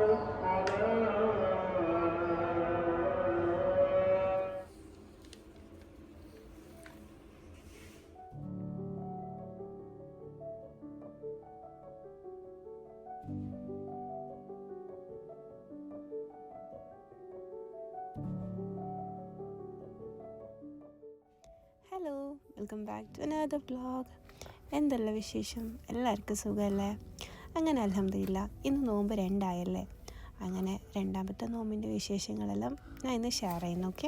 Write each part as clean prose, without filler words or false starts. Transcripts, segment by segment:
Hello, welcome back to another vlog. എന്തുള്ള വിശേഷം? എല്ലാവർക്കും സുഖമല്ലേ? അങ്ങനെ അൽഹംദുലില്ലാ, ഇന്ന് നോമ്പ് 2 ആയല്ലേ. അങ്ങനെ രണ്ടാമത്തെ നോമ്പിൻ്റെ വിശേഷങ്ങളെല്ലാം ഞാൻ ഇന്ന് ഷെയർ ചെയ്യുന്നു. ഓക്കെ,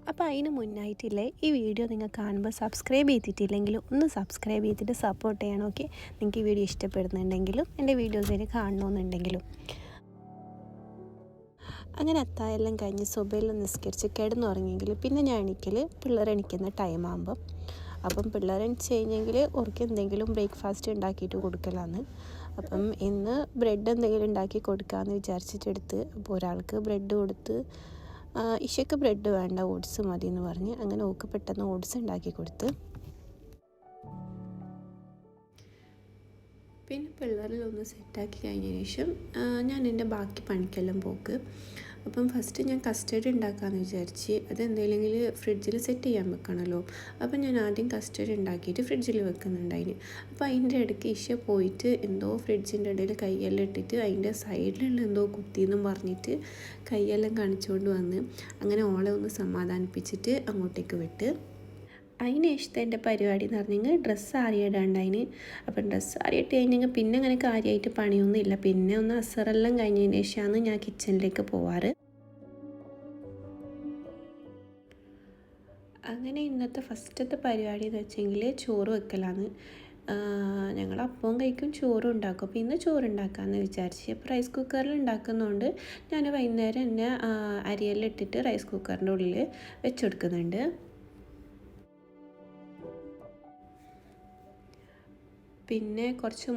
അപ്പോൾ അതിന് മുന്നായിട്ടില്ലേ, ഈ വീഡിയോ നിങ്ങൾ കാണുമ്പോൾ സബ്സ്ക്രൈബ് ചെയ്തിട്ടില്ലെങ്കിൽ ഒന്ന് സബ്സ്ക്രൈബ് ചെയ്തിട്ട് സപ്പോർട്ട് ചെയ്യണം. ഓക്കെ, നിങ്ങൾക്ക് ഈ വീഡിയോ ഇഷ്ടപ്പെടുന്നുണ്ടെങ്കിലും എൻ്റെ വീഡിയോസിന് കാണണമെന്നുണ്ടെങ്കിലും. അങ്ങനെ അത്തായെല്ലാം കഴിഞ്ഞ് സുബൈയെല്ലാം നിസ്കരിച്ച് കിടന്നുറങ്ങിയെങ്കിൽ പിന്നെ ഞാൻ എണീക്കൽ പിള്ളേർ എണീക്കുന്ന ടൈമാകുമ്പം. അപ്പം പിള്ളേർ എണീച്ച് കഴിഞ്ഞെങ്കിൽ അവർക്ക് എന്തെങ്കിലും ബ്രേക്ക്ഫാസ്റ്റ് ഉണ്ടാക്കിയിട്ട് കൊടുക്കലാണ്. അപ്പം ഇന്ന് ബ്രെഡ് എന്തെങ്കിലും ഉണ്ടാക്കി കൊടുക്കാമെന്ന് വിചാരിച്ചിട്ടെടുത്ത്. അപ്പോൾ ഒരാൾക്ക് ബ്രെഡ് കൊടുത്ത്, ഇഷയ്ക്ക് ബ്രെഡ് വേണ്ട, ഓട്സ് മതി എന്ന് പറഞ്ഞ് അങ്ങനെ ഓക്ക് പെട്ടെന്ന് ഓട്സ് ഉണ്ടാക്കി കൊടുത്ത്. പിന്നെ പിള്ളേരിലൊന്ന് സെറ്റാക്കി കഴിഞ്ഞതിന് ശേഷം ഞാൻ എൻ്റെ ബാക്കി പണിക്കെല്ലാം പോക്ക്. അപ്പം ഫസ്റ്റ് ഞാൻ കസ്റ്റർഡ് ഉണ്ടാക്കാമെന്ന് വിചാരിച്ച്. അതെന്തെങ്കിലും ഫ്രിഡ്ജിൽ സെറ്റ് ചെയ്യാൻ വെക്കണമല്ലോ. അപ്പം ഞാൻ ആദ്യം കസ്റ്റർഡ് ഉണ്ടാക്കിയിട്ട് ഫ്രിഡ്ജിൽ വെക്കുന്നുണ്ടായിന്. അപ്പോൾ അതിൻ്റെ ഇടയ്ക്ക് ഇഷ പോയിട്ട് എന്തോ ഫ്രിഡ്ജിൻ്റെ ഇടയിൽ കൈയെല്ലാം ഇട്ടിട്ട് അതിൻ്റെ സൈഡിലുള്ള എന്തോ കുത്തിയെന്നും പറഞ്ഞിട്ട് കൈയെല്ലാം കാണിച്ചുകൊണ്ട് വന്ന് അങ്ങനെ ഓളെ ഒന്ന് സമാധാനിപ്പിച്ചിട്ട് അങ്ങോട്ടേക്ക് വിട്ട്. അതിന് ശേഷത്തെ എൻ്റെ പരിപാടി എന്ന് പറഞ്ഞെങ്കിൽ ഡ്രസ്സ് ആറിയിടാണ്ടായിന്. അപ്പം ഡ്രസ്സ് ആറിയിട്ട് കഴിഞ്ഞെങ്കിൽ പിന്നെ അങ്ങനെ കാര്യമായിട്ട് പണിയൊന്നും ഇല്ല. പിന്നെ ഒന്ന് അസറെല്ലാം കഴിഞ്ഞതിന് ശേഷമാണ് ഞാൻ കിച്ചണിലേക്ക് പോവാറ്. അങ്ങനെ ഇന്നത്തെ ഫസ്റ്റത്തെ പരിപാടി എന്ന് വെച്ചെങ്കിൽ ചോറ് വെക്കലാണ്. ഞങ്ങൾ അപ്പവും കഴിക്കും, ചോറും ഉണ്ടാക്കും. അപ്പോൾ ഇന്ന് ചോറ് ഉണ്ടാക്കാമെന്ന് വിചാരിച്ച്. അപ്പോൾ റൈസ് കുക്കറിൽ ഉണ്ടാക്കുന്നതുകൊണ്ട് ഞാൻ വൈകുന്നേരം തന്നെ അരിയെല്ലാം ഇട്ടിട്ട് റൈസ് കുക്കറിൻ്റെ ഉള്ളിൽ വെച്ചെടുക്കുന്നുണ്ട്. പിന്നെ കുറച്ച്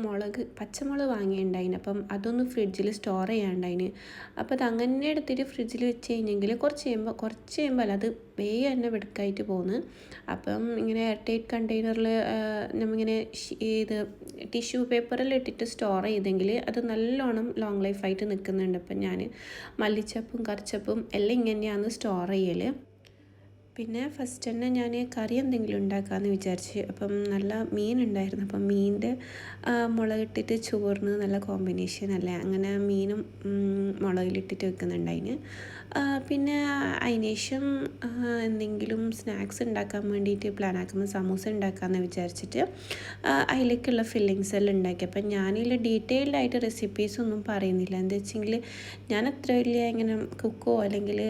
പച്ചമുളക് വാങ്ങിയിട്ടുണ്ടായിന്. അപ്പം അതൊന്ന് ഫ്രിഡ്ജിൽ സ്റ്റോർ ചെയ്യാനുണ്ടായിന്. അപ്പോൾ അത് അങ്ങനെ എടുത്തിട്ട് ഫ്രിഡ്ജിൽ വെച്ച് കഴിഞ്ഞെങ്കിൽ കുറച്ച് കഴിയുമ്പോൾ അല്ല, അത് വേഗം തന്നെ വെടുക്കായിട്ട് പോകുന്നു. അപ്പം ഇങ്ങനെ എയർ ടൈറ്റ് കണ്ടെയ്നറിൽ നമ്മളിങ്ങനെ ഇത് ടിഷ്യൂ പേപ്പറിൽ ഇട്ടിട്ട് സ്റ്റോർ ചെയ്തെങ്കിൽ അത് നല്ലോണം ലോങ് ലൈഫായിട്ട് നിൽക്കുന്നുണ്ട്. അപ്പം ഞാൻ മല്ലിച്ചപ്പും കറിച്ചപ്പും എല്ലാം ഇങ്ങനെയാണ് സ്റ്റോർ ചെയ്യൽ. പിന്നെ ഫസ്റ്റ് തന്നെ ഞാൻ കറി എന്തെങ്കിലും ഉണ്ടാക്കാമെന്ന് വിചാരിച്ച്. അപ്പം നല്ല മീനുണ്ടായിരുന്നു. അപ്പം മീനിൻ്റെ മുളകിട്ടിട്ട് ചോറിന് നല്ല കോമ്പിനേഷൻ അല്ലേ. അങ്ങനെ മീനും മുളകിലിട്ടിട്ട് വെക്കുന്നുണ്ടതിന്. പിന്നെ അതിന് ശേഷം എന്തെങ്കിലും സ്നാക്സ് ഉണ്ടാക്കാൻ വേണ്ടിയിട്ട് പ്ലാൻ ആക്കുമ്പോൾ സമൂസ ഉണ്ടാക്കാമെന്ന് വിചാരിച്ചിട്ട് അതിലേക്കുള്ള ഫില്ലിങ്സ് എല്ലാം ഉണ്ടാക്കി. അപ്പം ഞാനിതിൽ ഡീറ്റെയിൽഡ് ആയിട്ട് റെസിപ്പീസൊന്നും പറയുന്നില്ല. എന്താ വെച്ചെങ്കിൽ ഞാൻ അത്ര വലിയ ഇങ്ങനെ കുക്കോ അല്ലെങ്കിൽ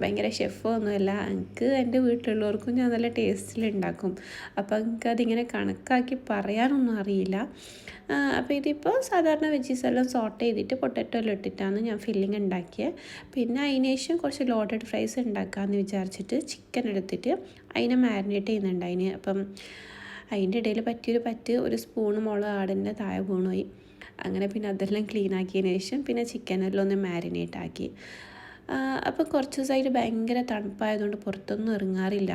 ഭയങ്കര ഷെഫോ ഒന്നുമല്ല. എനിക്ക് എൻ്റെ വീട്ടിലുള്ളവർക്കും ഞാൻ നല്ല ടേസ്റ്റിലുണ്ടാക്കും. അപ്പോൾ എനിക്കതിങ്ങനെ കണക്കാക്കി പറയാനൊന്നും അറിയില്ല. അപ്പോൾ ഇതിപ്പോൾ സാധാരണ വെജീസ് എല്ലാം സോട്ട് ചെയ്തിട്ട് പൊട്ടറ്റോ എല്ലാം ഇട്ടിട്ടാണ് ഞാൻ ഫില്ലിങ് ഉണ്ടാക്കിയത്. പിന്നെ അതിന് ശേഷം കുറച്ച് ലോഡഡ് ഫ്രൈസ് ഉണ്ടാക്കാമെന്ന് വിചാരിച്ചിട്ട് ചിക്കൻ എടുത്തിട്ട് അതിനെ മാരിനേറ്റ് ചെയ്യുന്നുണ്ടായിന്. അപ്പം അതിൻ്റെ ഇടയിൽ ഒരു സ്പൂണ് മുളക് ആടിൻ്റെ താഴെ വീണുപോയി. അങ്ങനെ പിന്നെ അതെല്ലാം ക്ലീൻ ആക്കിയതിന് ശേഷം പിന്നെ ചിക്കനെല്ലാം ഒന്ന് മാരിനേറ്റ് ആക്കി. അപ്പോൾ കുറച്ച് ദിവസമായിട്ട് ഭയങ്കര തണുപ്പായതുകൊണ്ട് പുറത്തൊന്നും ഇറങ്ങാറില്ല.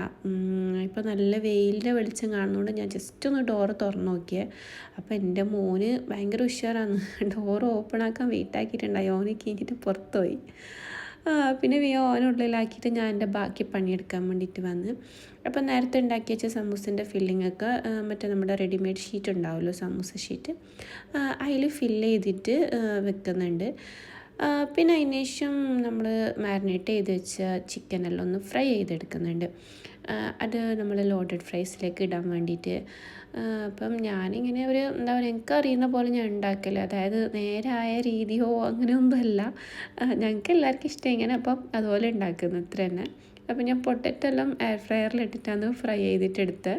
ഇപ്പോൾ നല്ല വെയിലിൻ്റെ വെളിച്ചം കാണുന്നതുകൊണ്ട് ഞാൻ ജസ്റ്റ് ഒന്ന് ഡോറ് തുറന്ന് നോക്കിയത്. അപ്പോൾ എൻ്റെ മോന് ഭയങ്കര ഉഷാറാണ്. ഡോറ് ഓപ്പൺ ആക്കാൻ വെയിറ്റ് ആക്കിയിട്ടുണ്ടായി. ഓന് കഴിഞ്ഞിട്ട് പുറത്തുപോയി. പിന്നെ ഓനുള്ളിലാക്കിയിട്ട് ഞാൻ എൻ്റെ ബാക്കി പണിയെടുക്കാൻ വേണ്ടിയിട്ട് വന്ന്. അപ്പോൾ നേരത്തെ ഉണ്ടാക്കി വെച്ച സമൂസൻ്റെ ഫില്ലിങ്ങൊക്കെ മറ്റേ നമ്മുടെ റെഡിമെയ്ഡ് ഷീറ്റ് ഉണ്ടാവുമല്ലോ, സമൂസ ഷീറ്റ്, അതിൽ ഫില്ല് ചെയ്തിട്ട് വെക്കുന്നുണ്ട്. പിന്നെ അതിന് ശേഷം നമ്മൾ മാരിനേറ്റ് ചെയ്ത് വെച്ച ചിക്കനെല്ലാം ഒന്ന് ഫ്രൈ ചെയ്തെടുക്കുന്നുണ്ട്. അത് നമ്മൾ ലോഡഡ് ഫ്രൈസിലേക്ക് ഇടാൻ വേണ്ടിയിട്ട്. അപ്പം ഞാനിങ്ങനെ എന്താ പറയുക, എനിക്കറിയുന്ന പോലെ ഞാൻ ഉണ്ടാക്കല്, അതായത് നേരായ രീതിയോ അങ്ങനെയൊന്നുമല്ല. ഞങ്ങൾക്ക് എല്ലാവർക്കും ഇഷ്ടം ഇങ്ങനെ, അപ്പം അതുപോലെ ഉണ്ടാക്കുന്നു, ഇത്ര തന്നെ. അപ്പോൾ ഞാൻ പൊട്ടറ്റോ എല്ലാം എയർ ഫ്രയറിലിട്ടിട്ടാണ് ഫ്രൈ ചെയ്തിട്ടെടുത്ത്.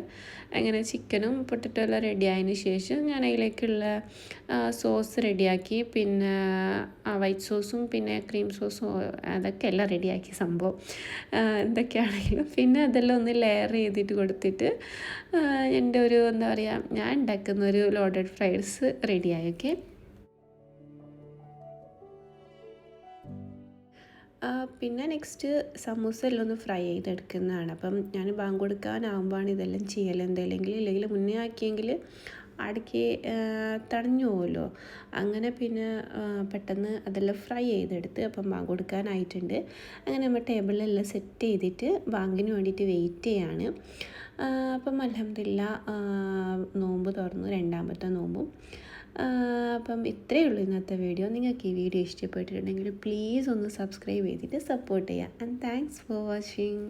അങ്ങനെ ചിക്കനും പൊട്ടറ്റോ എല്ലാം റെഡി ആയതിന് ശേഷം ഞാൻ അതിലേക്കുള്ള സോസ് റെഡിയാക്കി. പിന്നെ വൈറ്റ് സോസും പിന്നെ ക്രീം സോസും അതൊക്കെ എല്ലാം റെഡിയാക്കി സംഭവം എന്തൊക്കെയാണെങ്കിലും. പിന്നെ അതെല്ലാം ഒന്ന് ലെയർ ചെയ്തിട്ട് കൊടുത്തിട്ട് എൻ്റെ എന്താ പറയുക, ഞാൻ ഉണ്ടാക്കുന്ന ഒരു ലോഡഡ് ഫ്രൈഡ്സ് റെഡിയായി. ഓക്കെ, പിന്നെ നെക്സ്റ്റ് സമൂസ എല്ലാം ഒന്ന് ഫ്രൈ ചെയ്തെടുക്കുന്നതാണ്. അപ്പം ഞാൻ ബാങ്ക് കൊടുക്കാനാകുമ്പോഴാണ് ഇതെല്ലാം ചെയ്യൽ. ഇല്ലെങ്കിൽ മുന്നേ ആക്കിയെങ്കിൽ അടയ്ക്ക് തടഞ്ഞു പോകുമല്ലോ. അങ്ങനെ പിന്നെ പെട്ടെന്ന് അതെല്ലാം ഫ്രൈ ചെയ്തെടുത്ത് അപ്പം ബാങ്ക് കൊടുക്കാനായിട്ടുണ്ട്. അങ്ങനെ നമ്മൾ ടേബിളിലെല്ലാം സെറ്റ് ചെയ്തിട്ട് ബാങ്കിന് വേണ്ടിയിട്ട് വെയിറ്റ് ചെയ്യാണ്. അപ്പം അൽഹംദുലില്ലാ നോമ്പ് തുറന്നു, രണ്ടാമത്തെ നോമ്പും. അപ്പം ഇത്രയേ ഉള്ളൂ ഇന്നത്തെ വീഡിയോ. നിങ്ങൾക്ക് ഈ വീഡിയോ ഇഷ്ടപ്പെട്ടിട്ടുണ്ടെങ്കിൽ പ്ലീസ് ഒന്ന് സബ്സ്ക്രൈബ് ചെയ്തിട്ട് സപ്പോർട്ട് ചെയ്യുക. And thanks for watching.